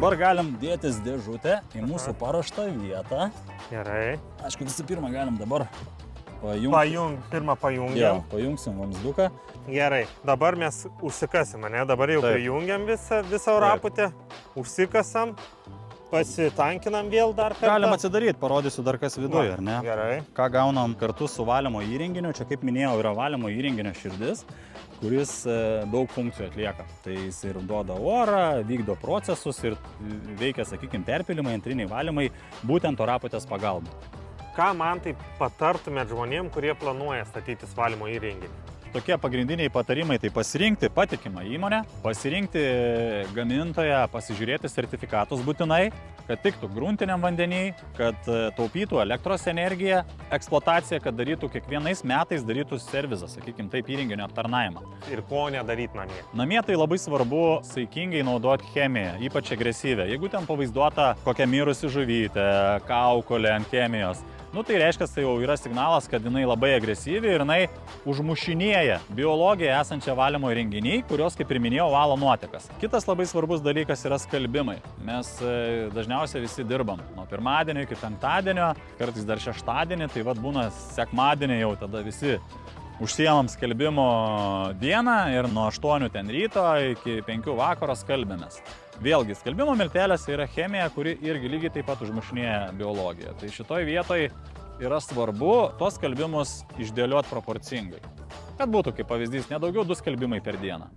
Dabar galim dėtis dėžutę į mūsų paruoštą vietą. Gerai. Aišku, visų pirma galim dabar pajungti. Pirmą pajungiam. Jo, pajungsim vamzduką. Gerai, dabar mes užsikasim, ne? Dabar jau prijungiam visą raputę, užsikasam, pasitankinam vėl dar kartą. Galim atsidaryti, parodysiu dar kas viduje, ar ne? Gerai. Ką gaunam kartu su valymo įrenginiu, čia kaip minėjau yra valymo įrenginio širdis, kuris daug funkcijų atlieka. Tai jis ir duoda orą, vykdo procesus ir veikia, sakykime, perpilimai, antriniai valymai, būtent raputės pagalba. Ką man tai patartumėt žmonėm, kurie planuoja statytis valymo įrenginį? Tokie pagrindiniai patarimai tai pasirinkti patikimą įmonę, pasirinkti gamintoją, pasižiūrėti sertifikatus būtinai, kad tiktų gruntiniam vandenį, kad taupytų elektros energiją, eksploataciją, kad darytų kiekvienais metais darytų servizą, sakykime, taip įrenginio aptarnavimą. Ir ko nedaryti namie? Namie tai labai svarbu saikingai naudoti chemiją, ypač agresyvę. Jeigu ten pavaizduota kokia mirusi žuvytė, kaukolė ant chemijos, tai reiškia, tai jau yra signalas, kad jinai labai agresyvi ir jinai užmušinėja biologiją esančią valymo įrenginiai, kurios, kaip ir minėjau, valo nuotekas. Kitas labai svarbus dalykas yra skalbimai. Mes dažniausiai visi dirbam nuo pirmadienio iki penktadienio, kartais dar šeštadienį, tai vat būna sekmadienį jau tada visi užsiemam skalbimo dieną ir nuo 8 ten ryto iki 5 vakaro skalbėmės. Vėlgi, skalbimo miltelėse yra chemija, kuri irgi lygiai taip pat užmušinėja biologiją. Tai šitoj vietoj yra svarbu tos skalbimus išdėlioti proporcingai. Kad būtų, kaip pavyzdys, nedaugiau 2 skalbimai per dieną.